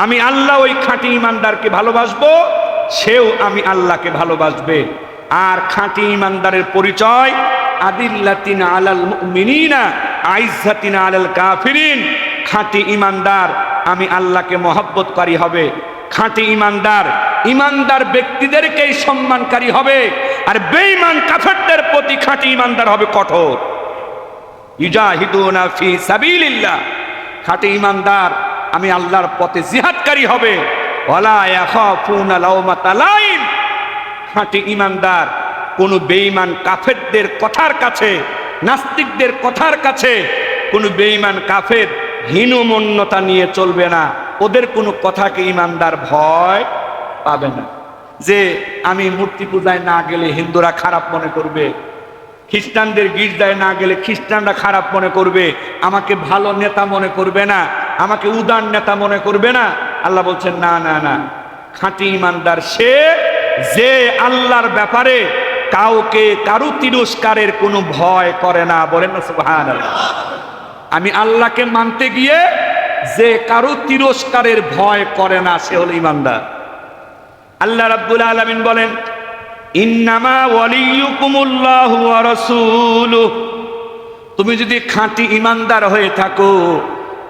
আমি আল্লাহ ওই খাঁটি ইমানদারকে ভালোবাসবো, সেও আমি আল্লাহকে ভালোবাসবে। আর খাঁটি ইমানদারের পরিচয় আদিল্লাতিন আলাল মুমিনিনা আইজ্জাতিন আলাল কাফিরিন। খাঁটি ইমানদার আমি আল্লাহকে মহব্বতকারী হবে। খাঁটি ইমানদার ইমানদার ব্যক্তিদেরকেই সম্মানকারী হবে। আর বেঈমান কাফেরদের প্রতি খাঁটি ইমানদার হবে কঠোর। ইউজাহিদুনা ফি সাবিলিল্লাহ। খাঁটি ইমানদার আমি আল্লাহর পথে জিহাদকারী হবে। ওয়ালা ইয়াখাফুনা লাওমাতা লাইম। খাঁটি ইমানদার কোন বেঈমান কাফেরদের কথার কাছে, নাস্তিকদের কথার কাছে কোন বেঈমান কাফের হীনমন্যতা নিয়ে চলবে না। ওদের কোনো কথাকে ইমানদার ভয় পাবে না। যে আমি মূর্তি পূজায় না গেলে হিন্দুরা খারাপ মনে করবে, খ্রিস্টানদের গির্জায় না গেলে খ্রিস্টানরা খারাপ মনে করবে, আমাকে ভালো নেতা মনে করবে না, আমাকে উদার নেতা মনে করবে না। আল্লাহ বলছেন না না না, খাঁটি ইমানদার সে যে আল্লাহর ব্যাপারে কাউকে কারু তিরস্কারের কোনো ভয় করে না। বলেন না সুবহানাল্লাহ। আমি আল্লাহকে মানতে গিয়ে যে কারু তিরস্কারের ভয় করে না, সে হলো ইমানদার। আল্লাহ রাব্বুল আলামিন বলেন ইন্নামা ওয়ালিয়ুকুমুল্লাহু ওয়া রাসূলুহু। তুমি যদি খাঁটি ইমানদার হয়ে থাকো,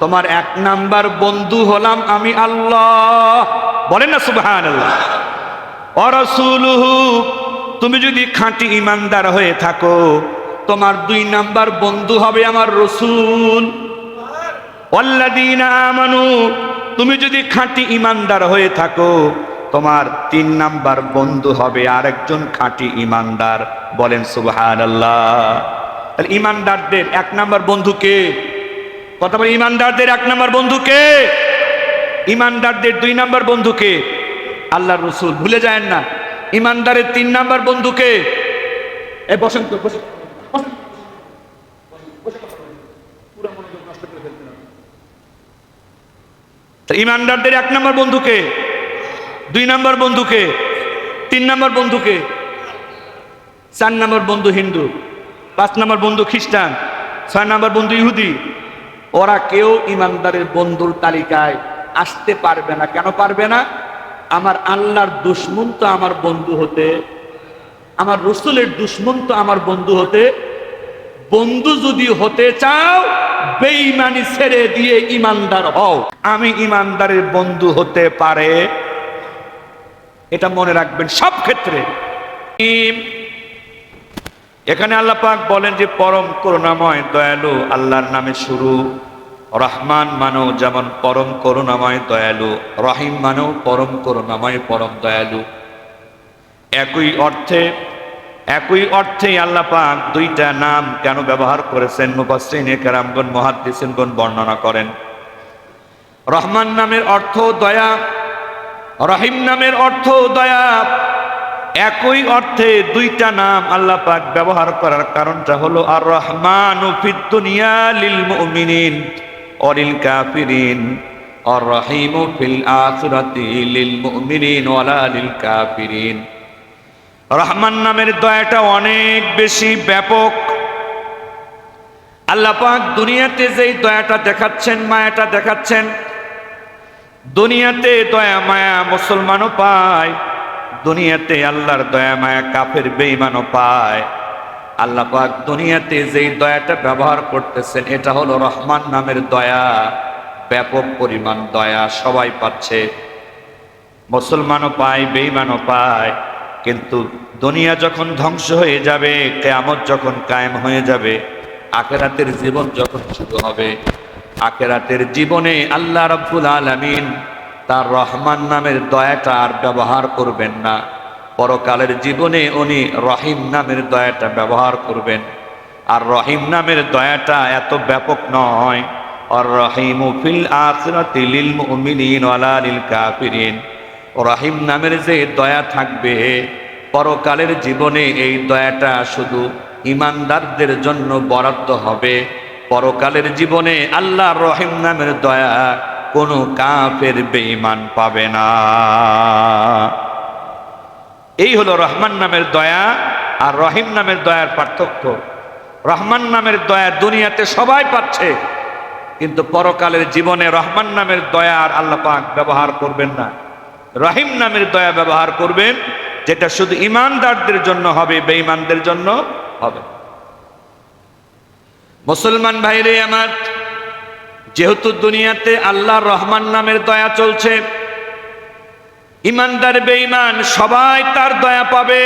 তোমার এক নাম্বার বন্ধু হলাম আমি আল্লাহ। বলেন না সুবহানাল্লাহ। ওয়া রাসূলুহু। তুমি যদি খাঁটি ইমানদার হয়ে থাকো, তোমার দুই নাম্বার বন্ধু হবে আমার রাসূল। ওয়াল্লাযীনা আমানু। তুমি যদি খাঁটি ইমানদার হয়ে থাকো, তোমার তিন নাম্বার বন্ধু হবে আরেকজন খাঁটি ইমানদার। বলেন সুবহানাল্লাহ। তাহলে ইমানদারদের এক নাম্বার বন্ধু কে? কথা বলে ইমানদারদের এক নাম্বার বন্ধু কে? ইমানদারদের দুই নাম্বার বন্ধু কে? আল্লাহর রাসূল। ভুলে যায় না। ইমানদারের তিন নাম্বার বন্ধু কে? এই বসেন তো, বসেন। ইমানদারদের এক নাম্বার বন্ধুকে, দুই নাম্বার বন্ধুকে, তিন নাম্বার বন্ধুকে, চার নাম্বার বন্ধু হিন্দু, পাঁচ নাম্বার বন্ধু খ্রিস্টান, ছয় নাম্বার বন্ধু ইহুদি। ওরা কেউ ইমানদারের বন্ধুর তালিকায় আসতে পারবে না। কেন পারবে না? আমার আল্লাহর দুশমন তো আমার বন্ধু হতে, আমার রাসূলের দুশমন তো আমার বন্ধু হতে। বন্ধু যদি হতে চাও, বেঈমানি ছেড়ে দিয়ে ইমানদার হও। আমি ইমানদারের বন্ধু হতে পারে, এটা মনে রাখবেন সব ক্ষেত্রে। এখানে আল্লাহ পাক বলেন যে পরম করুণাময় দয়ালু আল্লাহর নামে শুরু। রহমান মানো যেমন পরম করুণাময় দয়ালু, রহিম মানো পরম করুণাময় পরম দয়ালু। একই অর্থে আল্লাহ পাক দুইটা নাম কেন ব্যবহার করেছেন মুফাসসিরিনে কেরামগণ, মুহাদ্দিসিনগণ বর্ণনা করেন। রহমান নামের অর্থ দয়া, রহিম নামের অর্থ দয়া। একই অর্থে দুইটা নাম আল্লাহ পাক ব্যবহার করার কারণটা হলো আর রহমানু ফিদ দুনিয়া লিল মুমিনিন ওয়া লিল কাফিরিন, আর রহিমু ফিল আখিরাতি লিল মুমিনিন ওয়া লা লিল কাফিরিন। রহমান নামের দয়াটা অনেক বেশি ব্যাপক। আল্লাহ পাক দুনিয়াতে যেই দয়াটা দেখাচ্ছেন, মায়াটা দেখাচ্ছেন, দুনিয়াতে দয়া মায়া মুসলমানও পায়, দুনিয়াতে আল্লাহর দয়া মায়া কাফের বেঈমানও পায়। আল্লাহ পাক দুনিয়াতে যেই দয়াটা ব্যবহার করতেছেন, এটা হলো রহমান নামের দয়া। ব্যাপক পরিমাণ দয়া সবাই পাচ্ছে, মুসলমানও পায়, বেঈমানও পায়। কিন্তু দুনিয়া যখন ধ্বংস হয়ে যাবে, কিয়ামত যখন কায়েম হয়ে যাবে, আখিরাতের জীবন যখন শুরু হবে, আখিরাতের জীবনে আল্লাহ রাব্বুল আলামিন তার রহমান নামের দয়াটা আর ব্যবহার করবেন না। পরকালের জীবনে উনি রহিম নামের দয়াটা ব্যবহার করবেন। আর রহিম নামের দয়াটা এত ব্যাপক নয়। আর রহিমু ফিল আখিরাতি লিল মুমিনিন ওয়া লা লিল কাফিরিন। রহিম নামের যে দয়া থাকবে পরকালের জীবনে, এই দয়াটা শুধু ইমানদারদের জন্য বরাদ্দ হবে। পরকালের জীবনে আল্লাহর রহিম নামের দয়া কোনো কাফের বেঈমান পাবে না। এই হলো রহমান নামের দয়া আর রহিম নামের দয়ার পার্থক্য। রহমান নামের দয়া দুনিয়াতে সবাই পাচ্ছে, কিন্তু পরকালের জীবনে রহমান নামের দয়া আর আল্লাহ পাক ব্যবহার করবেন না, রহিম নামের দয়া ব্যবহার করবেন, যেটা শুধু ইমানদারদের জন্য হবে, বেঈমানদের জন্য হবে। মুসলমান ভাইরে আমার, যেহেতু দুনিয়াতে আল্লাহর রহমান নামের দয়া চলছে, ইমানদার বেঈমান সবাই তার দয়া পাবে।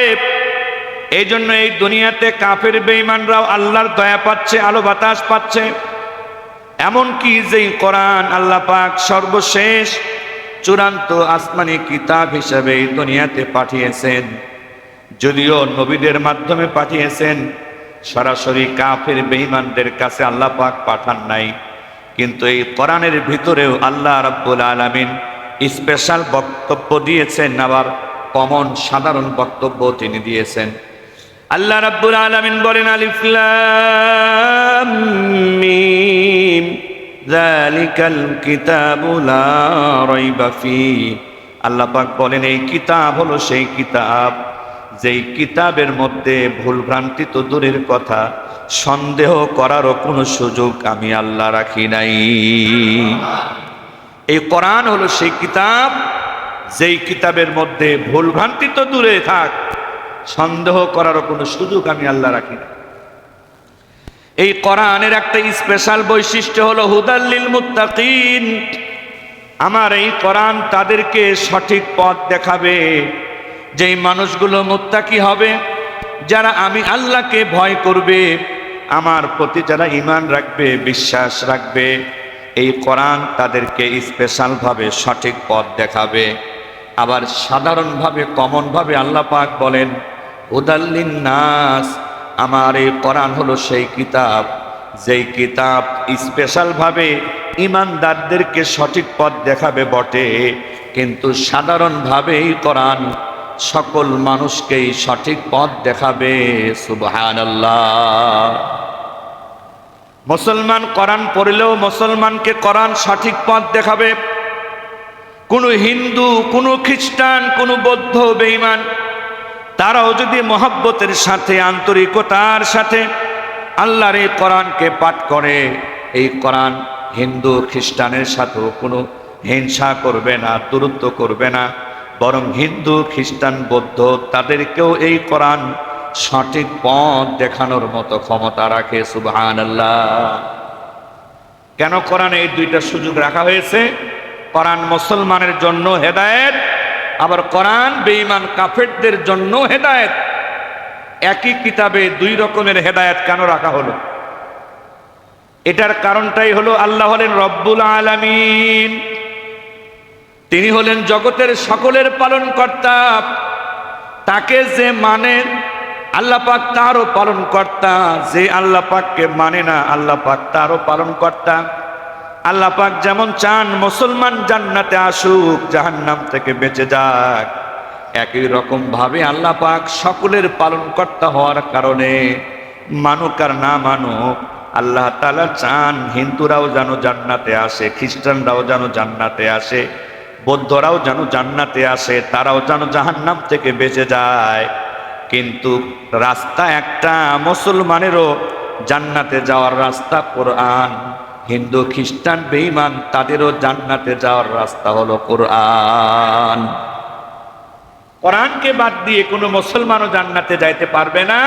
এই জন্য এই দুনিয়াতে কাফের বেঈমানরাও আল্লাহর দয়া পাচ্ছে, আলো বাতাস পাচ্ছে। এমনকি যেই কোরআন আল্লাহ পাক সর্বশেষ চূড়ান্ত আসমানি কিতাব হিসেবে এই দুনিয়াতে পাঠিয়েছেন, যদিও নবীদের মাধ্যমে পাঠিয়েছেন, সরাসরি কাফের বেঈমানদের কাছে আল্লাহ পাক পাঠান নাই। কিন্তু এই কোরআনের ভিতরেও আল্লাহ রাব্বুল আলামিন স্পেশাল বক্তব্য দিয়েছেন, আবার কমন সাধারণ বক্তব্য তিনি দিয়েছেন। আল্লাহ রাব্বুল আলামিন বলেন, আলিফ লাম মিম যালিকাল কিতাবু লা রাইবা ফীহি। আল্লাহ পাক বলেন, এই কিতাব হলো সেই কিতাব যেই কিতাবের মধ্যে ভুলভ্রান্তি তো দূরের কথা, সন্দেহ করারও কোনো সুযোগ আমি আল্লাহ রাখি নাই। এই কোরআন হলো সেই কিতাব যেই কিতাবের মধ্যে ভুলভ্রান্তি তো দূরে থাক, সন্দেহ করারও কোনো সুযোগ আমি আল্লাহ রাখি না। এই কোরআনের একটা স্পেশাল বৈশিষ্ট্য হলো হুদাল লিল মুত্তাকিন। আমার এই কোরআন তাদেরকে সঠিক পথ দেখাবে, যেই মানুষগুলো মুত্তাকি হবে, যারা আমি আল্লাহকে ভয় করবে, আমার প্রতি যারা ঈমান রাখবে, বিশ্বাস রাখবে, এই কোরআন তাদেরকে স্পেশালভাবে সঠিক পথ দেখাবে। আবার সাধারণভাবে কমনভাবে আল্লাহ পাক বলেন, হুদাল লিন্নাস। আমার এই কোরআন হলো সেই কিতাব যেই কিতাব স্পেশালভাবে ঈমানদারদেরকে সঠিক পথ দেখাবে বটে, কিন্তু সাধারণভাবে এই কোরআন সকল মানুষকেই সঠিক পথ দেখাবে। সুবহানাল্লাহ। মুসলমান কোরআন পড়লেও মুসলমানকে কোরআন সঠিক পথ দেখাবে। কোনো হিন্দু, কোনো খ্রিস্টান, কোনো বৌদ্ধ বেঈমান, তারাও যদি মহব্বতের সাথে, আন্তরিকতার সাথে আল্লাহর এই কোরআনকে পাঠ করে, এই কোরআন হিন্দু খ্রিস্টানের সাথেও কোনো হিংসা করবে না, দূরত্ব করবে না, বরং হিন্দু খ্রিস্টান বৌদ্ধ তাদেরকেও এই কোরআন সঠিক পথ দেখানোর মতো ক্ষমতা রাখে। সুবহানাল্লাহ। কেন কোরআনে এই দুইটা সুযোগ রাখা হয়েছে? কোরআন মুসলমানের জন্য হেদায়েত, আবার কোরআন বেঈমান কাফেরদের জন্য হেদায়েত। একই কিতাবে দুই রকমের হেদায়েত কেন রাখা হলো? এটার কারণটাই হলো আল্লাহ হলেন রব্বুল আলামিন, তিনি হলেন জগতের সকলের পালনকর্তা। তাকে যে মানে আল্লাহ পাক তারও পালনকর্তা, যে আল্লাহ পাককে মানে না আল্লাহ পাক তারও পালনকর্তা। আল্লাহ পাক যেমন চান মুসলমান জান্নাতে আসুক, জাহান্নাম থেকে বেঁচে যাক, একই রকম ভাবে আল্লাহ পাক সকলের পালনকর্তা হওয়ার কারণে মানুক আর না মানুক, আল্লাহ তাআলা চান হিন্দুরাও যেন জান্নাতে আসে, খ্রিস্টানরাও যেন জান্নাতে আসে, বৌদ্ধরাও যেন জান্নাতে আসে, তারাও যেন জাহান্নাম থেকে বেঁচে যায়। কিন্তু রাস্তা একটা, মুসলমানেরও জান্নাতে যাওয়ার রাস্তা কোরআন। হিন্দু খ্রিস্টান বেঈমান তাদেরও জান্নাতে যাওয়ার রাস্তা হলো কোরআন। কোরআনকে বাদ দিয়ে কোনো মুসলমানও জান্নাতে যাইতে পারবে না।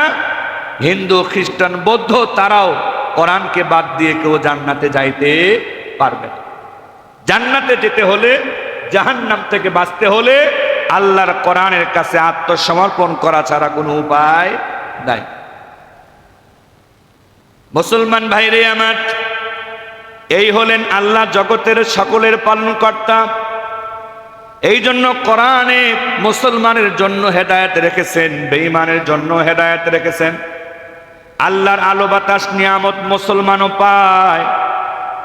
হিন্দু খ্রিস্টান বৌদ্ধ তারাও কোরআনকে বাদ দিয়ে কেউ জান্নাতে যাইতে পারবে না। জান্নাতে যেতে হলে, জাহান্নাম থেকে বাঁচতে হলে আল্লাহর কোরআনের কাছে আত্মসমর্পণ করা ছাড়া কোনো উপায় নাই। মুসলমান ভাইরে আমার, এই হলেন আল্লাহ জগতের সকলের পালনকর্তা। এই জন্য কোরআনে মুসলমানের জন্য হেদায়েত রেখেছেন, বেঈমানের জন্য হেদায়েত রেখেছেন। আল্লাহর আলো বাতাস নিয়ামত মুসলমানও পায়,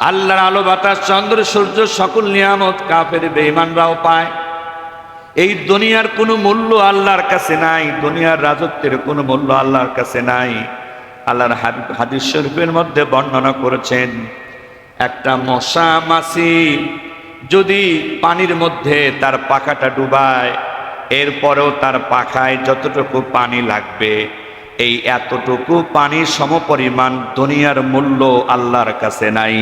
আল্লাহর আলো বাতাস চন্দ্র সূর্য সকল নিয়ামত কাফের বেঈমানরাও পায়। এই দুনিয়ার কোনো মূল্য আল্লাহর কাছে নাই, দুনিয়ার রাজত্বের কোনো মূল্য আল্লাহর কাছে নাই। আল্লাহর হাদিস শরীফের মধ্যে বর্ণনা করেছেন, একটা মশা মাছি যদি পানির মধ্যে তার পাখাটা ডুবায়, এরপরেও তার পাখায় যতটুকু পানি লাগবে এই এতটুকু পানি সমপরিমাণ দুনিয়ার মূল্য আল্লাহর কাছে নাই।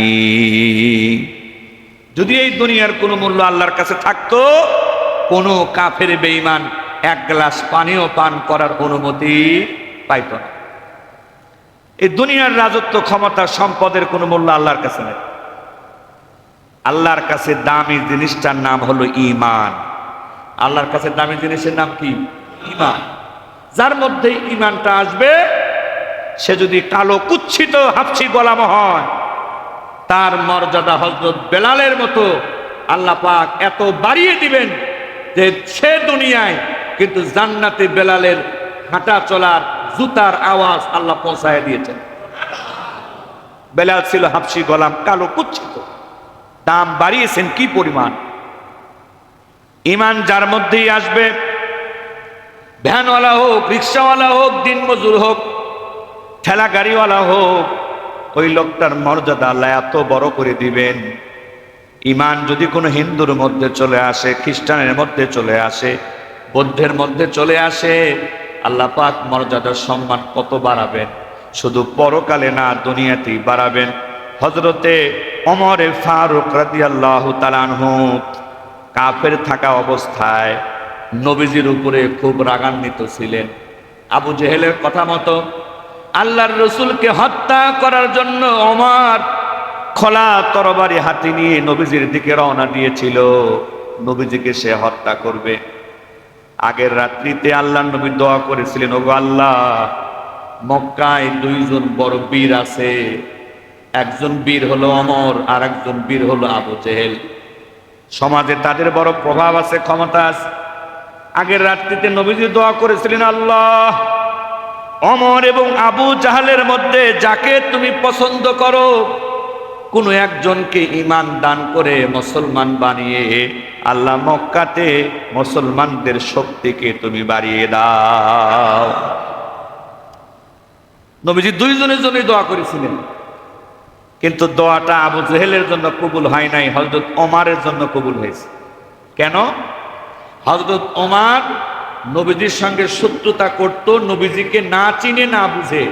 যদি এই দুনিয়ার কোনো মূল্য আল্লাহর কাছে থাকতো, কোনো কাফের বেঈমান এক গ্লাস পানিও পান করার অনুমতি পাইত না। এই দুনিয়ার রাজত্ব, ক্ষমতা, সম্পদের কোনো মূল্য আল্লাহর কাছে নেই। আল্লাহর কাছে দামি জিনিসটার নাম হলো ঈমান। আল্লাহর কাছে দামি জিনিসের নাম কি? ঈমান। যার মধ্যে ঈমানটা আসবে, সে যদি কালো কুচ্ছিত হাফসি গোলাম হয়, তার মর্যাদা হযরত বেলালের মতো আল্লাহ পাক এত বাড়িয়ে দিবেন যে সে দুনিয়ায় কিন্তু জান্নাতে বেলালের হাঁটা চলার জুতার আওয়াজ আল্লাহ পৌঁছায় দিয়েছেন। বেলাল ছিল হাফসি গোলাম, কালো কুচ্ছিত, দাম বাড়িয়েছেন কি পরিমাণ। ঈমান যার মধ্যেই আসবে, ভ্যানওয়ালা হোক, রিক্সাওয়ালা হোক, দিনমজুর হোক, ঠেলা গাড়িওয়ালা হোক, ওই লোকটার মর্যাদা আল্লাহ এত বড় করে দিবেন। ঈমান যদি কোনো হিন্দুর মধ্যে চলে আসে, খ্রিস্টানের মধ্যে চলে আসে, বৌদ্ধের মধ্যে চলে আসে, আল্লাহ পাক মর্যাদার সম্মান কত বাড়াবেন। শুধু পরকালে না, দুনিয়াতেই বাড়াবেন। হযরতে ওমর ফারুক রাদিয়াল্লাহু তাআলা আনহু কাফের থাকা অবস্থায় নবীজির উপরে খুব রাগান্বিত ছিলেন। আবু জেহেলের কথা মতো আল্লাহর রসুলকে হত্যা করার জন্য ওমর খোলা তরবারি হাতে নিয়ে নবীজির দিকে রওনা দিয়েছিল। নবীজিকে সে হত্যা করবে। আগের রাত্রিতে আল্লাহর নবী দোয়া করেছিলেন, ওগো আল্লাহ, মক্কায় দুইজন বড় বীর আছে, একজন বীর হলো ওমর আর একজন বীর হলো আবু জেহেল। সমাজে তাদের বড় প্রভাব আছে, ক্ষমতা আছে। আগের রাত্রিতে নবীজি দোয়া করেছিলেন, আল্লাহ, ওমর এবং আবু জাহালের মধ্যে যাকে তুমি পছন্দ করো, কোনো একজনকে ঈমান দান করে মুসলমান বানিয়ে আল্লাহ মক্কাতে মুসলমানদের শক্তিকে তুমি বাড়িয়ে দাও। নবীজি দুইজনের জন্যই দোয়া করেছিলেন, কিন্তু দোয়াটা আবু জেহেলের জন্য কবুল হয় নাই, হযরত ওমরের জন্য কবুল হয়েছে। কেন? হযরত ওমর নবীজির সঙ্গে শত্রুতা করত, নবীজিকে না চিনে না বুঝে।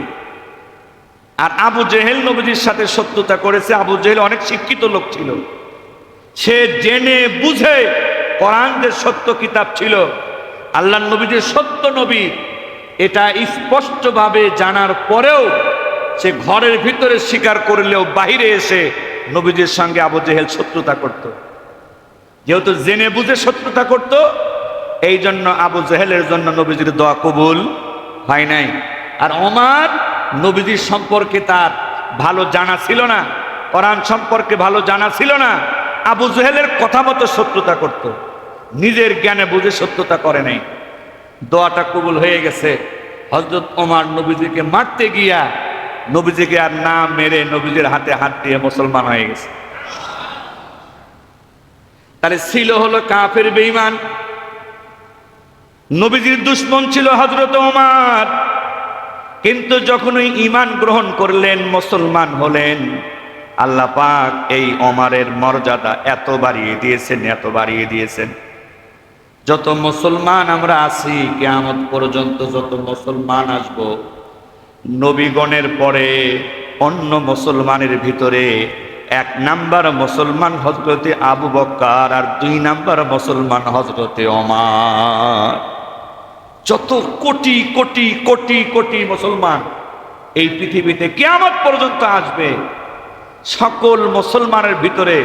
আর আবু জেহেল নবীজির সাথে শত্রুতা করেছে। আবু জেহেল অনেক শিক্ষিত লোক ছিল, সে জেনে বুঝে, কোরআন যে সত্য কিতাব ছিল, আল্লাহর নবী যে সত্য নবী, এটা স্পষ্টভাবে জানার পরেও সে ঘরের ভিতরে স্বীকার করলেও বাহিরে এসে নবীজির সঙ্গে আবু জেহেল শত্রুতা করত। যেহেতু জেনে বুঝে শত্রুতা করত, এই জন্য আবু জেহেলের জন্য নবীজির দোয়া কবুল হয় নাই। আর ওমর নবীজির সম্পর্কে তার ভালো জানা ছিল না, কোরআন সম্পর্কে ভালো জানা ছিল না, আবু জেহেলের কথা মতো শত্রুতা করত, নিজের জ্ঞানে বুঝে শত্রুতা করে নাই। দোয়াটা কবুল হয়ে গেছে। হযরত ওমর নবীজিকে মারতে গিয়া নবীজিকে আর না মেরে নবীজির হাতে হাত দিয়ে মুসলমান হয়ে গেছে। তাহলে ছিল হলো কাফের বেঈমান, নবীজির দুশমন ছিল হযরত ওমর। কিন্তু যখন ওই ঈমান গ্রহণ করলেন, মুসলমান হলেন, আল্লাহ পাক এই ওমরের মর্যাদা এত বাড়িয়ে দিয়েছেন, এত বাড়িয়ে দিয়েছেন। যত মুসলমান আমরা আছি, কিয়ামত পর্যন্ত যত মুসলমান আসব, নবীগণের পরে অন্য মুসলমানের ভিতরে 1 নাম্বার মুসলমান হযরতে আবু বকর আর 2 নাম্বার মুসলমান হযরতে ওমর। যত কোটি কোটি কোটি কোটি মুসলমান এই পৃথিবীতে কিয়ামত পর্যন্ত আসবে, সকল মুসলমানের ভিতরে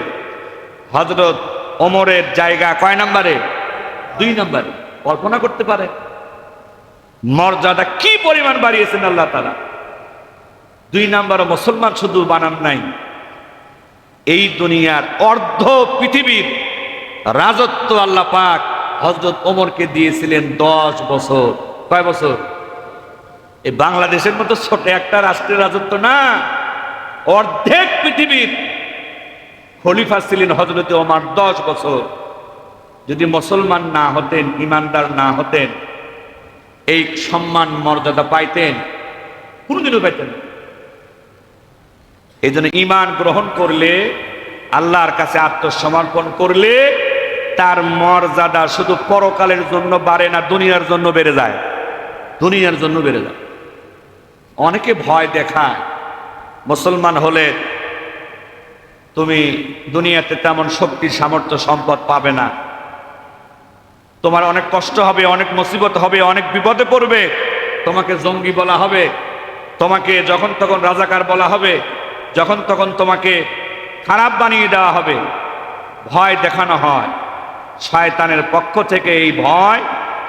হযরত ওমরের জায়গা কয় নাম্বারে? 2 নাম্বারে। কল্পনা করতে পারে মর্যাদা কি পরিমাণ বাড়িয়েছেন আল্লাহ তাআলা। 2 নাম্বার মুসলমান শুধু বানান নাই, এই দুনিয়ার অর্ধ পৃথিবীর রাজত্ব আল্লাহ পাক হযরত ওমরকে দিয়েছিলেন 10 বছর। কয় বছর? এই বাংলাদেশের মতো ছোট একটা রাষ্ট্রের রাজত্ব না, অর্ধেক পৃথিবীর খলিফা ছিলেন হযরত ওমর 10 বছর। যদি মুসলমান না হতেন, ইমানদার না হতেন, এই সম্মান মর্যাদা পাইতেন? কোনদিনও পাইতেন না। এই জন্য ঈমান গ্রহণ করলে, আল্লাহর কাছে আত্মসমর্পণ করলে, তার মর্যাদা শুধু পরকালের জন্য বাড়ে না, দুনিয়ার জন্য বেড়ে যায়। দুনিয়ার জন্য বেড়ে যায়। অনেকে ভয় দেখায়, মুসলমান হলে তুমি দুনিয়াতে তেমন শক্তি সামর্থ্য সম্পদ পাবে না, তোমার অনেক কষ্ট হবে, অনেক মুসিবত হবে, অনেক বিপদে পড়বে, তোমাকে জঙ্গি বলা হবে, তোমাকে যখন তখন রাজাকার বলা হবে, যখন তখন তোমাকে খারাপ বানিয়ে দেওয়া হবে। ভয় দেখানো হয় শয়তানের পক্ষ থেকে। এই ভয়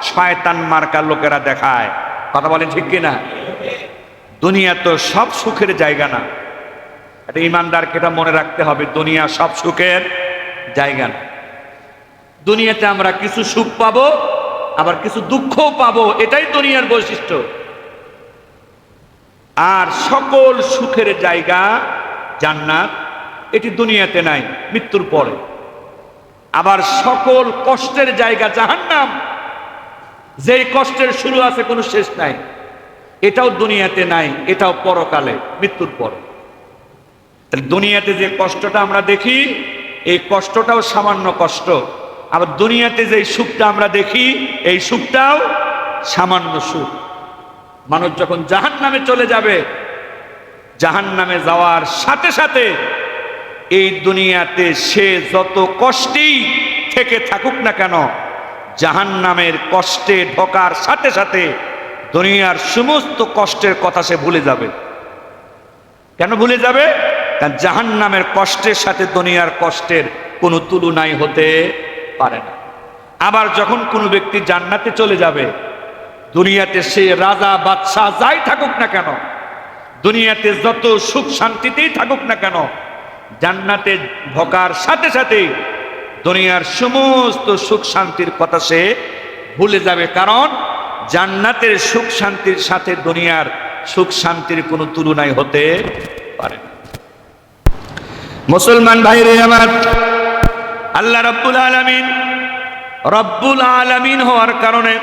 শয়তান মার্কার লোকেরা দেখায়। কথা বলেন ঠিক কিনা? দুনিয়া তো সব সুখের জায়গা না, এটা ইমানদারকে এটা মনে রাখতে হবে। দুনিয়া সব সুখের জায়গা না। দুনিয়াতে আমরা কিছু সুখ পাবো, আবার কিছু দুঃখও পাবো, এটাই দুনিয়ার বৈশিষ্ট্য। আর সকল সুখের জায়গা জান্নাত, এটি দুনিয়াতে নাই, মৃত্যুর পরে। আবার সকল কষ্টের জায়গা জাহান্নাম, যেই কষ্টের শুরু আছে কোনো শেষ নাই, এটাও দুনিয়াতে নাই, এটাও পরকালে, মৃত্যুর পরে। দুনিয়াতে যে কষ্টটা আমরা দেখি, এই কষ্টটাও সামান্য কষ্ট। আবার দুনিয়াতে যে সুখটা আমরা দেখি, এই সুখটাও সামান্য সুখ। মানুষ যখন জাহান্নামে চলে যাবে, জাহান্নামে যাওয়ার সাথে সাথে এই দুনিয়াতে সে যত কষ্টেই থেকে থাকুক না কেন, জাহান্নামের কষ্টে ঢোকার সাথে সাথে দুনিয়ার সমস্ত কষ্টের কথা সে ভুলে যাবে। কেন ভুলে যাবে? কারণ জাহান্নামের কষ্টের সাথে দুনিয়ার কষ্টের কোনো তুলনাই হতে পারে না। আবার যখন কোনো ব্যক্তি জান্নাতে চলে যাবে, দুনিয়াতে সে রাজা বাদশাহ যাই থাকুক না কেন, দুনিয়াতে যত সুখ শান্তিতেই থাকুক না কেন, জান্নাতে ঢোকার সাথে সাথে দুনিয়ার সমস্ত সুখ শান্তির কথা সে ভুলে যাবে। কারণ জান্নাতের সুখ শান্তির সাথে দুনিয়ার সুখ শান্তির কোনো তুলনাই হতে পারে না। মুসলমান ভাইরে আমার, আল্লাহ রব্বুল আলামিন হওয়ার কারণে,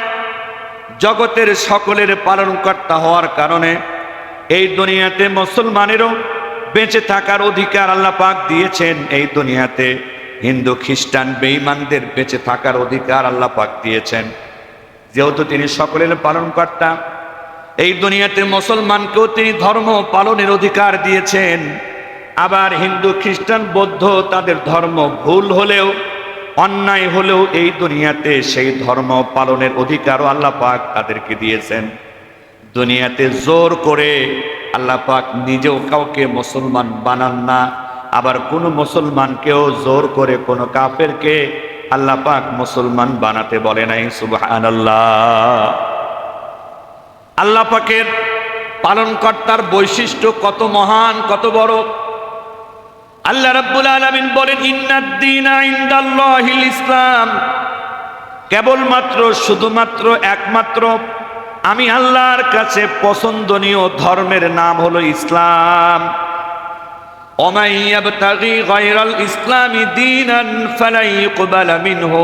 জগতের সকলের পালনকর্তা হওয়ার কারণে এই দুনিয়াতে মুসলমানেরও বেঁচে থাকার অধিকার আল্লাহ পাক দিয়েছেন। এই দুনিয়াতে হিন্দু খ্রিস্টান বেঈমানদের বেঁচে থাকার অধিকার আল্লাহ পাক দিয়েছেন। যেহেতু তিনি সকলের পালনকর্তা, এই দুনিয়াতে মুসলমানকেও তিনি ধর্ম পালনের অধিকার দিয়েছেন। আবার হিন্দু খ্রিস্টান বৌদ্ধ তাদের ধর্ম ভুল হলেও, অন্যায় হলেও এই দুনিয়াতে সেই ধর্ম পালনের অধিকারও আল্লাহ পাক তাদেরকে দিয়েছেন। দুনিয়াতে জোর করে আল্লাহ পাক নিজেও কাউকে মুসলমান বানান না, আবার কোনো মুসলমানকেও জোর করে কোনো কাফেরকে আল্লাহ পাক মুসলমান বানাতে বলে নাই। সুবহানাল্লাহ। আল্লাহ পাকের পালনকর্তার বৈশিষ্ট্য কত মহান, কত বড়। আল্লাহ রাব্বুল আলামিন বলেন, ইন্নাদ-দীনা ইনদাল্লাহিল ইসলাম, কেবলমাত্র শুধুমাত্র একমাত্র আমি আল্লাহর কাছে পছন্দনীয় ধর্মের নাম হলো ইসলাম। ওমাই ইয়াবতাগি গায়রাল ইসলামি দীনান ফালা ইউকবালা মিনহু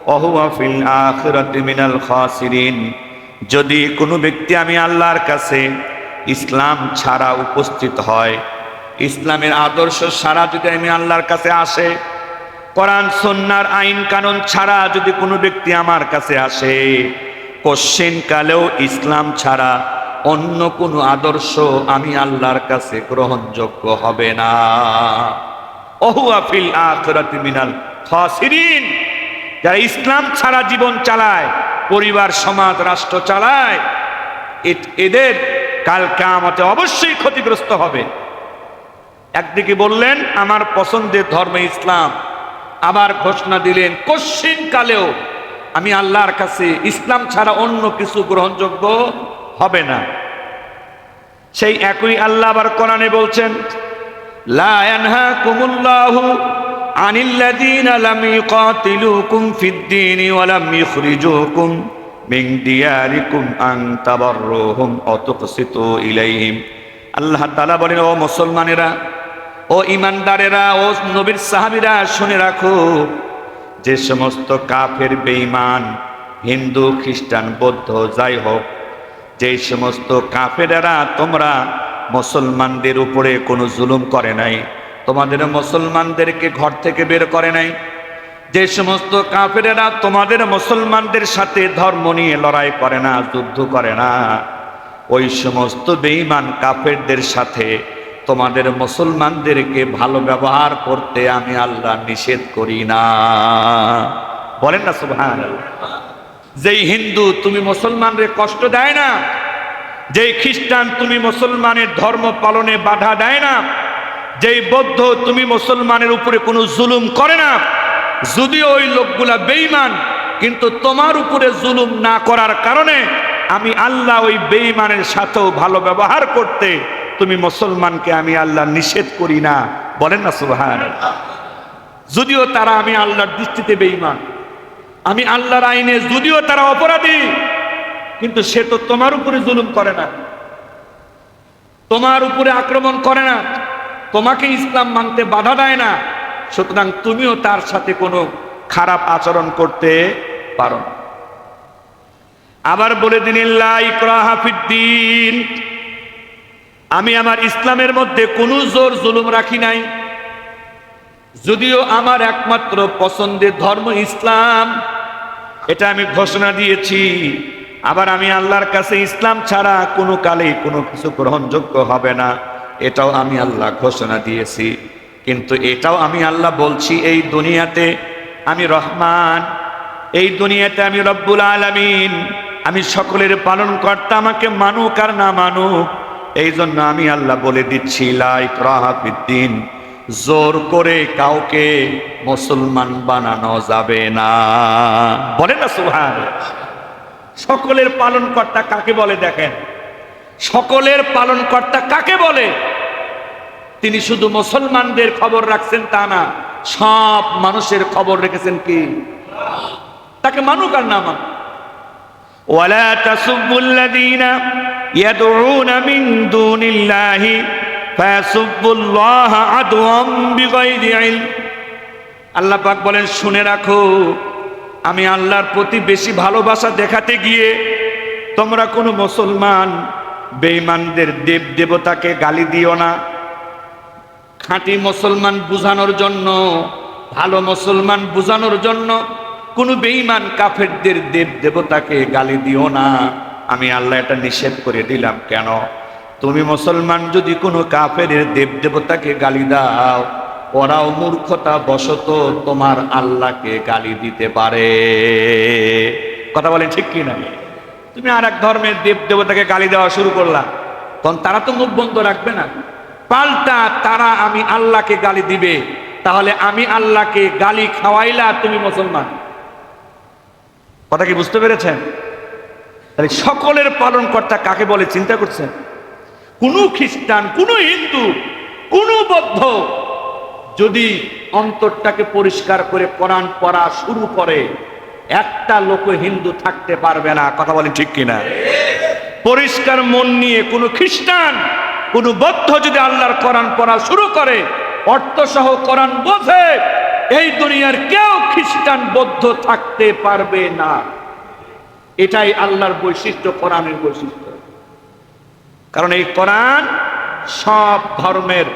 ওয়া হুয়া ফিল আখিরাতি মিনাল খাসিরিন। যদি কোনো ব্যক্তি আমি আল্লাহর কাছে ইসলাম ছাড়া উপস্থিত হয়, ইসলামের আদর্শ ছাড়া যদি আমি আল্লাহর কাছে আসে, কোরআন সুন্নাহর আইন কানুন ছাড়া যদি কোনো ব্যক্তি আমার কাছে আসে, কোশ্চিন কালেও ইসলাম ছাড়া অন্য কোনো আদর্শ আমি আল্লাহর কাছে গ্রহণযোগ্য হবে না। ওহুয়া ফিল আখিরাতি মিনাল খাসিরিন। যারা ইসলাম ছাড়া জীবন চালায়, পরিবার সমাজ রাষ্ট্র চালায়, এদের কাল কিয়ামতে অবশ্যই ক্ষতিগ্রস্ত হবে। একদিকে বললেন আমার পছন্দের ধর্ম ইসলাম, আবার ঘোষণা দিলেন কোশ্চিন কালেও আমি আল্লাহর কাছে ইসলাম ছাড়া অন্য কিছু গ্রহণযোগ্য হবে না। সেই একই আল্লাহ আবার কোরআনে বলছেন, লা ইয়ানহাকুমুল্লাহু আনিল্লাযীনা লাম ইউকাতিলুকুম ফিদ-দীনি ওয়া লাম ইখরিজুকুম মিন দিয়ারিকুম আন তাবাররুহুম ওয়া তুকসিতু ইলাইহিম। আল্লাহ তাআলা বলেন, ও মুসলমানেরা, ও ইমানদারেরা, ও নবীর সাহাবীরা, শুনে রাখো, যে সমস্ত কাফের বেঈমান হিন্দু খ্রিস্টান বৌদ্ধ যাই হোক, যে সমস্ত কাফেরেরা তোমরা মুসলমানদের উপরে কোনো জুলুম করে নাই, তোমাদের মুসলমানদেরকে ঘর থেকে বের করে নাই, যে সমস্ত কাফেরেরা তোমাদের মুসলমানদের সাথে ধর্ম নিয়ে লড়াই করে না, যুদ্ধ করে না, ওই সমস্ত বেঈমান কাফেরদের সাথে তোমাদের মুসলমানদেরকে ভালো ব্যবহার করতে আমি আল্লাহ নিষেধ করি না। বলেন না সুবহানাল্লাহ। যেই হিন্দু তুমি মুসলমানদের কষ্ট দেয় না, যেই খ্রিস্টান তুমি মুসলমানের ধর্ম পালনে বাধা দেয় না, যেই বৌদ্ধ তুমি মুসলমানের উপরে কোনো জুলুম করে না, যদিও ওই লোকগুলা বেঈমান, কিন্তু তোমার উপরে জুলুম না করার কারণে আমি আল্লাহ ওই বেঈমানের সাথেও ভালো ব্যবহার করতে তুমি মুসলমানকে আমি আল্লাহ নিষেধ করি না। বলেন না সুবহানাল্লাহ। যদিও তারা আমি আল্লাহর দৃষ্টিতে বেঈমান, আমি আল্লাহর আইনে যদিও তারা অপরাধী, কিন্তু সে তো তোমার উপরে জুলুম করে না, তোমার উপরে আক্রমণ করে না, তোমাকে ইসলাম মানতে বাধা দেয় না, সুতরাং তুমিও তার সাথে কোনো খারাপ আচরণ করতে পারো না। আবার বলে দিন লা ইকরাহা ফিদ্দীন, আমি আমার ইসলামের মধ্যে কোনো জোর জুলুম রাখি নাই। যদিও আমার একমাত্র পছন্দের ধর্ম ইসলাম, এটা আমি ঘোষণা দিয়েছি। আবার আমি আল্লাহর কাছে ইসলাম ছাড়া কোনো কালে কোনো কিছু গ্রহণযোগ্য হবে না, এটাও আমি আল্লাহ ঘোষণা দিয়েছি। কিন্তু এটাও আমি আল্লাহ বলছি, এই দুনিয়াতে আমি রহমান, এই দুনিয়াতে আমি রব্বুল আলামিন, আমি সকলের পালন কর্তা, আমাকে মানুক আর না মানুক, এই জন্য আমি আল্লাহ বলে দিচ্ছি লা ইকরাহা ফিদ্দীন, জোর করে কাউকে মুসলমান বানানো যাবে না। বলে না সুবহানাল্লাহ। সকলের পালন কর্তা কাকে বলে দেখেন, সকলের পালন কর্তা কাকে বলে? তিনি শুধু মুসলমানদের খবর রাখছেন তা না, সব মানুষের খবর রেখেছেন কি? তাকে মানুক আর না মানুক। ওয়ালা তাসুবুল্লাযীনা ইয়াদউনা মিন দুনিল্লাহি ফায়াসুবুল্লাহা আদওয়াম বিগাইরি ইলম। আল্লাহ পাক বলেন, শুনে রাখো, আমি আল্লাহর প্রতি বেশি ভালোবাসা দেখাতে গিয়ে তোমরা কোনো মুসলমান বেঈমানদের দেব দেবতাকে গালি দিও না। খাঁটি মুসলমান বুঝানোর জন্য, ভালো মুসলমান বুঝানোর জন্য কোনো বেঈমান কাফেরদের দেব দেবতাকে গালি দিও না। আমি আল্লাহ এটা নিষেধ করে দিলাম। কেন? তুমি মুসলমান যদি কোনো কাফেরের দেব দেবতাকে গালি দাও, ওরাও মূর্খতা বশত তোমার আল্লাহকে গালি দিতে পারে। কথা বলেন ঠিক কি না? তুমি আর এক ধর্মের দেব দেবতাকে গালি দেওয়া শুরু করলা, তখন তারা তো মুখ বন্ধ রাখবে না, পাল্টা তারা আমি আল্লাহকে গালি দিবে। তাহলে আমি আল্লাহকে গালি খাওয়াইলা তুমি মুসলমান। কথা কি বুঝতে পেরেছেন? তাহলে সকলের পালন কর্তা কাকে বলে চিন্তা করছেন? কোন খ্রিস্টান, কোন হিন্দু, কোন বৌদ্ধ যদি অন্তরটাকে পরিষ্কার করে কোরআন পড়া শুরু করে, একটা লোক হিন্দু থাকতে পারবে না। কথা বলেন ঠিক কিনা? পরিষ্কার মন নিয়ে কোন খ্রিস্টান, কোন বৌদ্ধ যদি আল্লাহর কোরআন পড়া শুরু করে, অর্থ সহ কোরআন বোঝে, এই দুনিয়ার কেউ খ্রিস্টান বৌদ্ধ থাকতে পারবে না। এটাই আল্লাহর বৈশিষ্ট্য, কোরআনের বৈশিষ্ট্য। কারণ এই কোরআন সব ধর্মের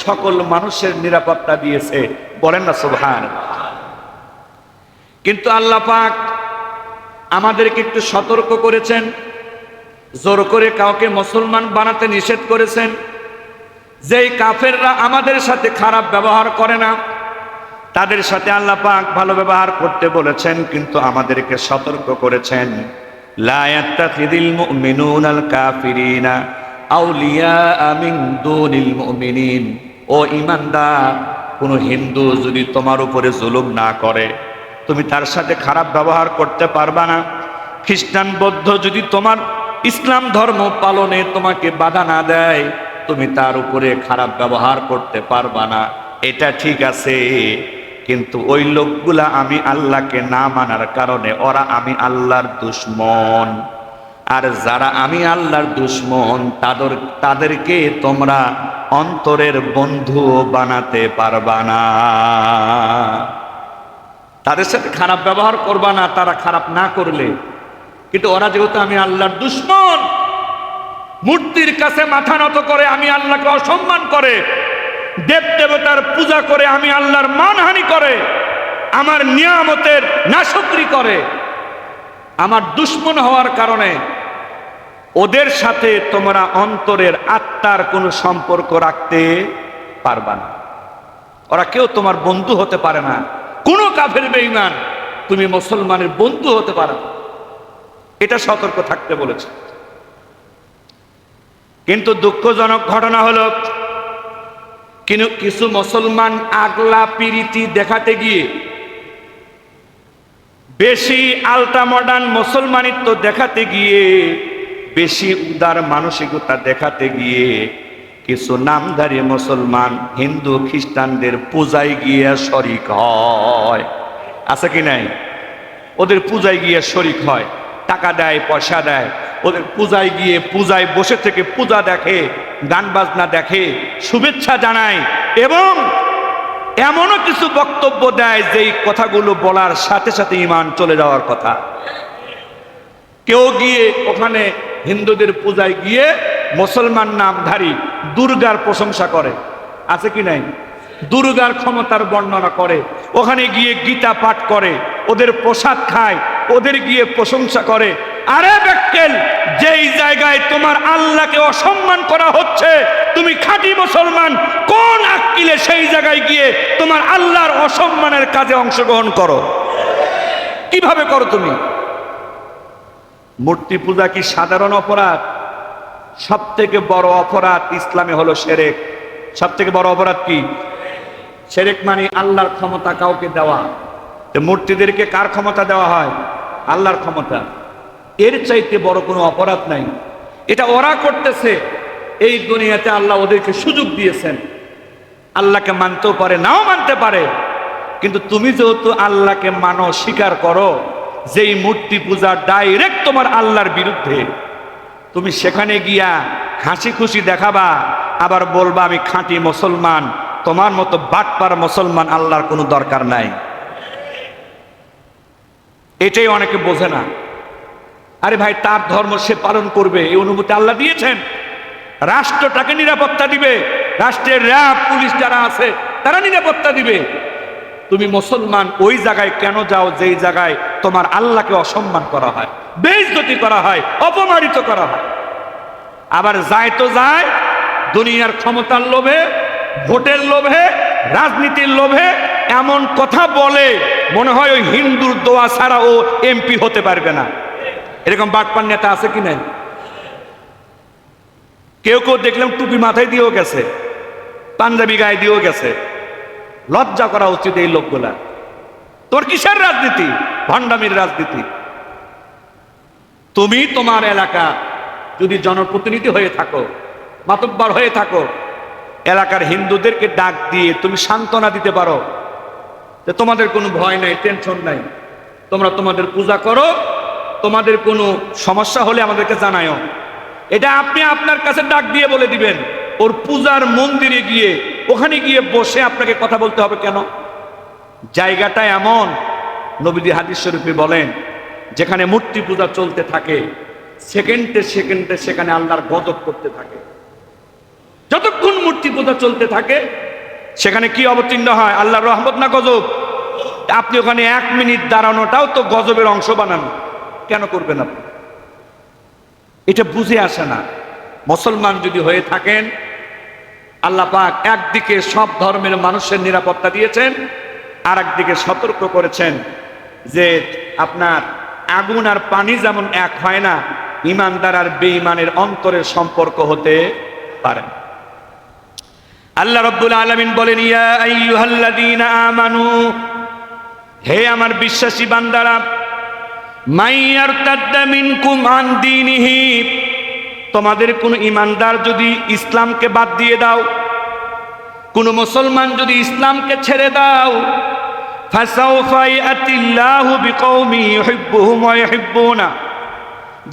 সকল মানুষের নিরাপত্তা দিয়েছে। বলেন না সুবহানাল্লাহ। কিন্তু আল্লাহ পাক আমাদেরকে একটু সতর্ক করেছেন, জোর করে কাউকে মুসলমান বানাতে নিষেধ করেছেন। যেই কাফেররা আমাদের সাথে খারাপ ব্যবহার করে না, তাদের সাথে আল্লাহ পাক ভালো ব্যবহার করতে বলেছেন, কিন্তু আমাদেরকে সতর্ক করেছেন, লা ইয়াত্তাখিযুল মুমিনুনাল কাফিরিনা আউলিয়া মিন দুনিল মুমিনিন। ও ঈমানদার, কোন হিন্দু যদি তোমার উপরে জুলুম না করে, তুমি তার সাথে খারাপ ব্যবহার করতে পারবা না। খ্রিস্টান বৌদ্ধ যদি তোমার ইসলাম ধর্ম পালনে তোমাকে বাধা না দেয়, তুমি তার উপরে খারাপ ব্যবহার করতে পারবা না। এটা ঠিক আছে, কিন্তু ওই লোকগুলা আমি আল্লাহকে না মানার কারণে ওরা আমি আল্লাহর দুশমন। আর যারা আমি আল্লাহর দুশমন, তাদেরকে তোমরা অন্তরের বন্ধু বানাতে পারবা না। তাদের সাথে খারাপ ব্যবহার করবা না, তারা খারাপ না করলে। কিন্তু ওরা যেহেতু আমি আল্লাহর দুশমন, মূর্তির কাছে মাথা নত করে, আমি আল্লাহকে অসম্মান করে, দেব দেবতার পূজা করে, আমি আল্লাহর মানহানি করে, আমার নিয়ামতের নাশুকরি করে, আমার দুশমন হওয়ার কারণে ওদের সাথে তোমরা অন্তরের আত্মার কোনো সম্পর্ক রাখতে পারবা না। ওরা কেউ তোমার বন্ধু হতে পারে না। কোনো কাফের বেঈমান তুমি মুসলমানের বন্ধু হতে পারো না, এটা সতর্ক থাকতে বলেছে। কিন্তু দুঃখজনক ঘটনা হলো কিছু মুসলমান আগলা পিরিতি দেখাতে গিয়ে, বেশি আলট্রা মডার্ন মুসলমানিত্ব দেখাতে গিয়ে, বেশি উদার মানসিকতা দেখাতে গিয়ে কিছু নামধারী মুসলমান হিন্দু খ্রিস্টানদের পূজায় গিয়ে শরিক হয়। আছে কি নাই? ওদের পূজায় গিয়ে শরিক হয়, টাকা দেয়, পয়সা দেয়। ওদের পূজায় গিয়ে পূজায় বসে থেকে পূজা দেখে, গান বাজনা দেখে, শুভেচ্ছা জানায় এবং এমনও কিছু বক্তব্য দেয় যেই কথাগুলো বলার সাথে সাথে ঈমান চলে যাওয়ার কথা। কেউ গিয়ে ওখানে হিন্দুদের পূজায় গিয়ে মুসলমান নামধারী দুর্গার প্রশংসা করে। আছে কি নাই? দুর্গার ক্ষমতার বর্ণনা করে, ওখানে গিয়ে গীতা পাঠ করে, ওদের প্রসাদ খায়, ওদের গিয়ে প্রশংসা করে। আরে বেক্কেল, যেই জায়গায় তোমার আল্লাহকে অসম্মান করা হচ্ছে, তুমি খাঁটি মুসলমান, কোন আক্কিলে সেই জায়গায় গিয়ে তোমার আল্লাহর অসম্মানের কাজে অংশগ্রহণ করো? কিভাবে করো তুমি? মূর্তি পূজা কি সাধারণ অপরাধ? সব থেকে বড় অপরাধ ইসলামে হলো শিরক। সব থেকে বড় অপরাধ কি? শিরক মানে আল্লাহর ক্ষমতা কাউকে দেওয়া। মূর্তিদেরকে কার ক্ষমতা দেওয়া হয়? আল্লাহর ক্ষমতা। এর চাইতে বড় কোনো অপরাধ নাই। এটা ওরা করতেছে, এই দুনিয়াতে আল্লাহ ওদেরকে সুযোগ দিয়েছেন। আল্লাহকে মানতেও পারে, নাও মানতে পারে, কিন্তু তুমি যেহেতু আল্লাহকে মানো, স্বীকার করো যেই মূর্তি পূজা ডাইরেক্ট তোমার আল্লাহর বিরুদ্ধে, তুমি সেখানে গিয়া হাসি খুশি দেখাবা, আবার বলবা আমি খাঁটি মুসলমান। তোমার মতো বাটপার মুসলমান আল্লাহর কোনো দরকার নাই। এটাই অনেকে বোঝে না। আরে ভাই, তার ধর্ম সে পালন করবে, এই অনুমতি আল্লাহ দিয়েছেন। রাষ্ট্রটাকে নিরাপত্তা দিবে, রাষ্ট্রের র্যাব পুলিশ যারা আছে তারা নিরাপত্তা দিবে। তুমি মুসলমান ওই জায়গায় কেন যাও যেই জায়গায় তোমার আল্লাহকে অসম্মান করা হয়, বেইজ্জতি করা হয়, অপমানিত করা হয়? আবার যায় তো যায় দুনিয়ার ক্ষমতার লোভে, ভোটের লোভে, রাজনীতির লোভে এমন কথা বলে মনে হয় ওই হিন্দুর দোয়া ছাড়া ও এমপি হতে পারবে না। এরকম বাটপার নেতা আছে কি নাই? কেউ কেউ দেখলাম টুপি মাথায় দিয়েও গেছে, পাঞ্জাবি গায়ে দিয়েও গেছে। লজ্জা করা উচিত এই লোকগুলা। তোর কিসের রাজনীতি? ভণ্ডামির রাজনীতি। তুমি তোমার এলাকা যদি জনপ্রতিনিধি হয়ে থাকো, মাতব্বর হয়ে থাকো, এলাকার হিন্দুদেরকে ডাক দিয়ে তুমি সান্ত্বনা দিতে পারো যে তোমাদের কোনো ভয় নাই, টেনশন নাই, তোমরা তোমাদের পূজা করো, তোমাদের কোনো সমস্যা হলে আমাদেরকে জানায়ও। এটা আপনি আপনার কাছে ডাক দিয়ে বলে দিবেন। ওর পূজার মন্দিরে গিয়ে ওখানে গিয়ে বসে আপনাকে কথা বলতে হবে কেন? জায়গাটা এমন, নবীজি হাদিস শরীফে বলেন, যেখানে মূর্তি পূজা চলতে থাকে সেকেন্ডে সেকেন্ডে সেখানে আল্লাহর গজব করতে থাকে। যতক্ষণ মূর্তি পূজা চলতে থাকে সেখানে কি অবতীর্ণ হয়? আল্লাহর রহমত না গজব? আপনি ওখানে 1 মিনিট দাঁড়ানোটাও তো গজবের অংশ বানান। কেন করবেন আপনি? এটা বুঝে আসে না। মুসলমান যদি হয়ে থাকেন, আল্লাহ পাক একদিকে সব ধর্মের মানুষের নিরাপত্তা দিয়েছেন, আর একদিকে সতর্ক করেছেন যে আপনার আগুন আর পানি যেমন এক হয় না, ঈমানদার আর বেঈমানের অন্তরের সম্পর্ক হতে পারে। আল্লাহ রাব্বুল আলামিন বলেন, ইয়া আইয়ুহাল্লাযীনা আমানু, হে আমার বিশ্বাসী বান্দারা, মাইয়ারতাদ্দা মিনকুম আন দীনিহি, তোমাদের কোন ঈমানদার যদি ইসলামকে বাদ দিয়ে দাও, কোন মুসলমান যদি ইসলামকে ছেড়ে দাও, ফাসাউফা ইয়াতিল্লাহু বিকওমি ইউহিব্বুহুম ওয়া ইউহিব্বুনা,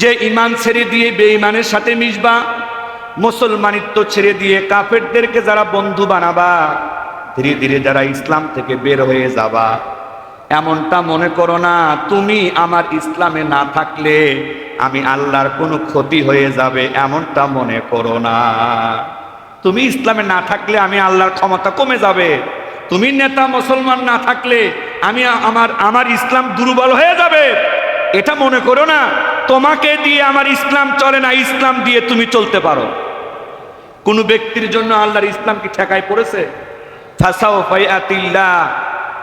যে ঈমান ছেড়ে দিয়ে বেঈমানের সাথে মিশবা, মুসলমানিত্ব ছেড়ে দিয়ে কাফেরদেরকে যারা বন্ধু বানাবা, ধীরে ধীরে যারা ইসলাম থেকে বের হয়ে যাবা, এমনটা মনে করো না তুমি আমার ইসলামে না থাকলে আমি আল্লাহর কোনো ক্ষতি হয়ে যাবে, এমনটা মনে করো না। তুমি ইসলামে না থাকলে আমি আল্লাহর ক্ষমতা কমে যাবে, তুমি নেতা মুসলমান না থাকলে আমি আমার ইসলাম দুর্বল হয়ে যাবে, এটা মনে করো না। তোমাকে দিয়ে আমার ইসলাম চলে না, ইসলাম দিয়ে তুমি চলতে পারো। কোন ব্যক্তির জন্য আল্লাহর ইসলাম কি ঠেকায় পড়েছে? ফাসাউফা ইয়াতিল্লাহ,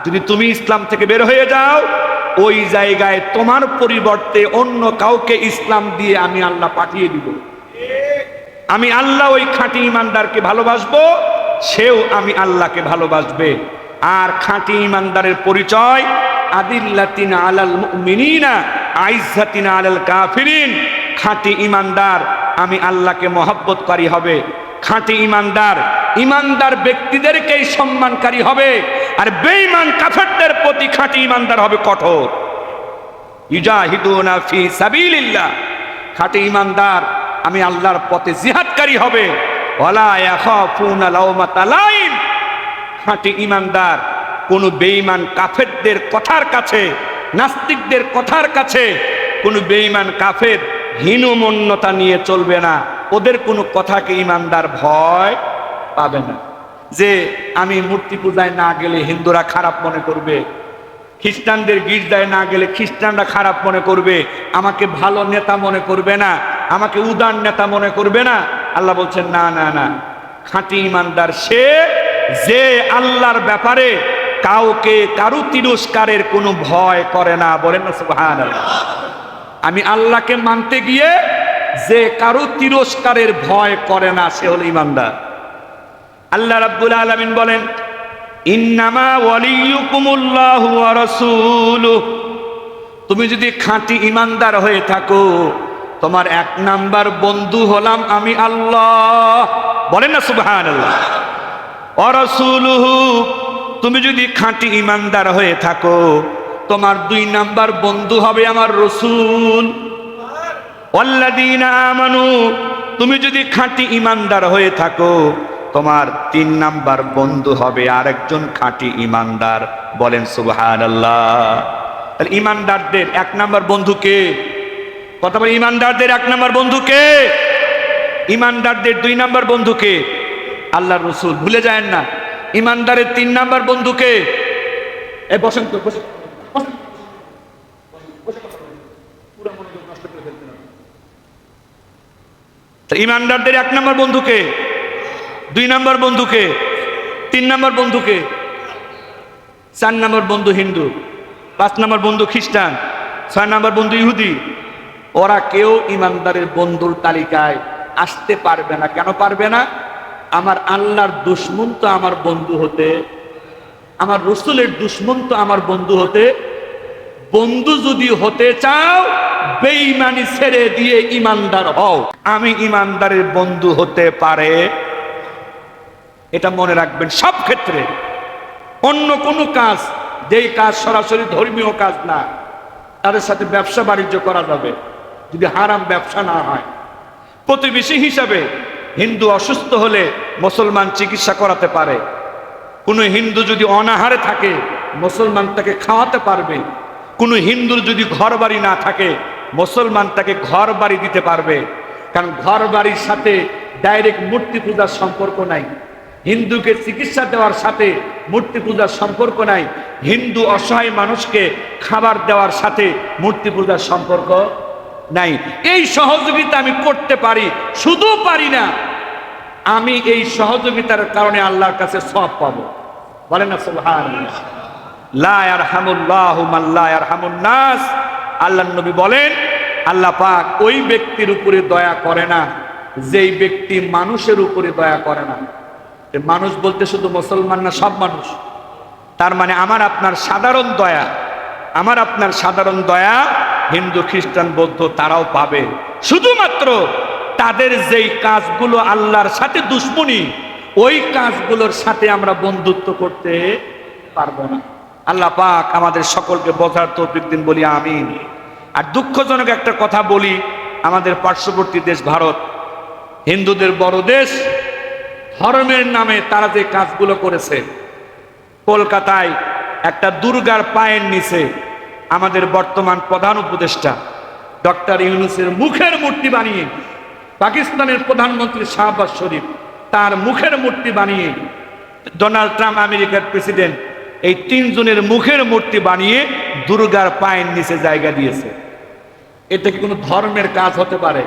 যদি তুমি ইসলাম থেকে বের হয়ে যাও, ওই জায়গায় তোমার পরিবর্তে অন্য কাউকে ইসলাম দিয়ে আমি আল্লাহ পাঠিয়ে দিব। আমি আল্লাহ ওই খাঁটি ইমানদারকে ভালোবাসবো, সেও আমি আল্লাহকে ভালোবাসবে। আর খাঁটি ইমানদারের পরিচয় আদিল্লাতিন আলাল মুমিনিনা আইজ্জাতিন আলাল কাফিরিন। খাঁটি ইমানদার আমি আল্লাহকে মহব্বতকারী হবে। খাঁটি ইমানদার ইমানদার ব্যক্তিদেরকেই সম্মানকারী হবে, আর বেঈমান কাফেরদের প্রতি খাঁটি ইমানদার হবে কঠোর। ইউজাহিদুনা ফি সাবিলিল্লাহ, খাঁটি ইমানদার আমি আল্লাহর পথে জিহাদকারী হবে। ওয়ালা ইয়াখাফুনা লাওমাতা লাইম, খাঁটি ইমানদার কোন বেঈমান কাফেরদের কথার কাছে, নাস্তিকদের কথার কাছে কোন বেঈমান কাফের হীনমন্যতা নিয়ে চলবে না। ওদের কোনো কথাকে ইমানদার ভয় পাবে না, যে আমি মূর্তি পূজায় না গেলে হিন্দুরা খারাপ মনে করবে, খ্রিস্টানদের গির্জায় না গেলে খ্রিস্টানরা খারাপ মনে করবে, আমাকে ভালো নেতা মনে করবে না, আমাকে উদার নেতা মনে করবে না। আল্লাহ বলছেন না না না, খাঁটি ইমানদার সে যে আল্লাহর ব্যাপারে কাউকে কারু তিরস্কারের কোনো ভয় করে না। বলেন না সুবহানাল্লাহ। আমি আল্লাহকে মানতে গিয়ে যে কারু তিরস্কারের ভয় করে না, সে হলো ইমানদার। আল্লাহ রাব্বুল আলামিন বলেন, ইন্নামা ওয়ালিয়ুকুমুল্লাহু ওয়া রাসূলুহু, তুমি যদি খাঁটি ইমানদার হয়ে থাকো, তোমার এক নাম্বার বন্ধু হলাম আমি আল্লাহ। বলেন না সুবহানাল্লাহ। ওয়া রাসূলুহু, তুমি যদি খাঁটি ইমানদার হয়ে থাকো, তোমার দুই নাম্বার বন্ধু হবে আমার রাসূল। ওয়াল্লাযীনা আমানু, তুমি যদি খাঁটি ইমানদার হয়ে থাকো, তোমার তিন নাম্বার বন্ধু হবে আরেকজন খাঁটি ইমানদার। বলেন সুবহানাল্লাহ। তাহলে ইমানদারদের এক নাম্বার বন্ধু কে? কথা বলে, ইমানদারদের এক নাম্বার বন্ধু কে? ইমানদারদের দুই নাম্বার বন্ধু কে? আল্লাহর রাসূল। ভুলে যায় না। ইমানদারের তিন নাম্বার বন্ধু কে? এ বসেন তো, বসেন। ইমানদারদের এক নাম্বার বন্ধুকে, দুই নাম্বার বন্ধুকে, তিন নাম্বার বন্ধুকে, চার নাম্বার বন্ধু হিন্দু, পাঁচ নাম্বার বন্ধু খ্রিস্টান, ছয় নাম্বার বন্ধু ইহুদি। ওরা কেউ ইমানদারের বন্ধুর তালিকায় আসতে পারবে না। কেন পারবে না? আমার আল্লাহর দুশমন তো আমার বন্ধু হতে, আমার রাসূলের দুশমন তো আমার বন্ধু হতে। বন্ধু যদি হতে চাও, বেঈমানি ছেড়ে দিয়ে ইমানদার হও। আমি ইমানদারের বন্ধু হতে পারে, এটা মনে রাখবেন সব ক্ষেত্রে। অন্য কোনো কাজ, যেই কাজ সরাসরি ধর্মীয় কাজ না, তাদের সাথে ব্যবসা বাণিজ্য করা যাবে যদি হারাম ব্যবসা না হয়। প্রতিবেশী হিসাবে হিন্দু অসুস্থ হলে মুসলমান চিকিৎসা করাতে পারে। কোনো হিন্দু যদি অনাহারে থাকে, মুসলমান তাকে খাওয়াতে পারবে। কোনো হিন্দুর যদি ঘর বাড়ি না থাকে, মুসলমান তাকে ঘর বাড়ি দিতে পারবে। কারণ ঘর বাড়ির সাথে ডাইরেক্ট মূর্তি পূজার সম্পর্ক নাই। হিন্দুকে চিকিৎসা দেওয়ার সাথে মূর্তি পূজার সম্পর্ক নাই। হিন্দু অসহায় মানুষকে খাবার দেওয়ার সাথে মূর্তি পূজার সম্পর্ক নাই। এই সহযোগিতা আমি করতে পারি, শুধু পারি না, আমি এই সহযোগিতার কারণে আল্লাহর কাছে সওয়াব পাবো। বলেন না সুবহানাল্লাহ। লা ইয়ারহামুল্লাহু মান লা ইয়ারহামুন নাস। আল্লাহর নবী বলেন, আল্লাহ পাক ওই ব্যক্তির উপরে দয়া করে না যেই ব্যক্তি মানুষের উপরে দয়া করে না। মানুষ বলতে শুধু মুসলমান না, সব মানুষ। তার মানে আমার আপনার সাধারণ দয়া, আমার আপনার সাধারণ দয়া হিন্দু খ্রিস্টান বৌদ্ধ তারাও পাবে। শুধুমাত্র তাদের যেই কাজগুলো আল্লাহর সাথে দুশ্মনী, ওই কাজগুলোর সাথে আমরা বন্ধুত্ব করতে পারবো না। আল্লাহ পাক আমাদের সকলকে বোঝার তৌফিক দিন, বলি আমিন। আর দুঃখজনক একটা কথা বলি, আমাদের পার্শ্ববর্তী দেশ ভারত, হিন্দুদের বড় দেশ, ধর্মের নামে তারা যে কাজগুলো করেছে। কলকাতায় একটা দুর্গার পায়ের নিচে আমাদের বর্তমান প্রধান উপদেষ্টা ডক্টর ইউনূসের মুখের মূর্তি বানিয়ে, পাকিস্তানের প্রধানমন্ত্রী শাহবাজ শরীফ তার মুখের মূর্তি বানিয়ে, ডোনাল্ড ট্রাম্প আমেরিকার প্রেসিডেন্ট, এই তিনজনের মুখের মূর্তি বানিয়ে দুর্গার পায়ের নিচে জায়গা দিয়েছে। এটা কি কোনো ধর্মের কাজ হতে পারে?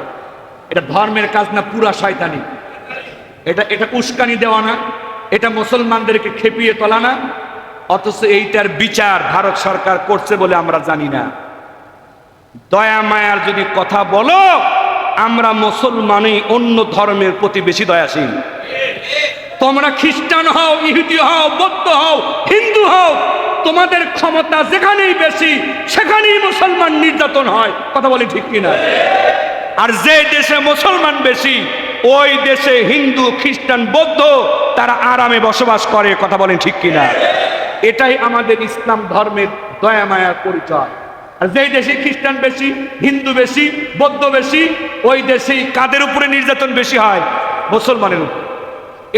এটা ধর্মের কাজ না, পুরা শয়তানি। এটা উস্কানি দেওয়া না, এটা মুসলমানদেরকে খেপিয়ে তোলা না। অথচ এইটার বিচার ভারত সরকার করছে বলে আমরা জানি না। দয়া মায়ার যদি কথা বলো, আমরা মুসলমানই অন্য ধর্মের প্রতি বেশি দয়াশীল। তোমরা খ্রিস্টান হও, ইহুদি হও, বৌদ্ধ হও, হিন্দু হও, তোমাদের ক্ষমতা যেখানেই বেশি সেখানেই মুসলমান নির্যাতন হয়। কথা বলি ঠিক কিনা? আর যে দেশে মুসলমান বেশি ওই দেশে হিন্দু, খ্রিস্টান, বৌদ্ধ তারা আরামে বসবাস করে। কথা বলেন ঠিক কিনা? এটাই আমাদের ইসলাম ধর্মের দয়া মায়ার পরিচয়। আর যেই দেশে খ্রিস্টান বেশি, হিন্দু বেশি, বৌদ্ধ বেশি, ওই দেশেই কাদের উপরে নির্যাতন বেশি হয়? মুসলমানের উপর।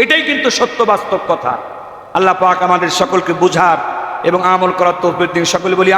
এটাই কিন্তু সত্য বাস্তব কথা। আল্লাহ পাক আমাদের সকলকে বুঝার এবং আমল করার তৌফিক দিন। সকলে বলি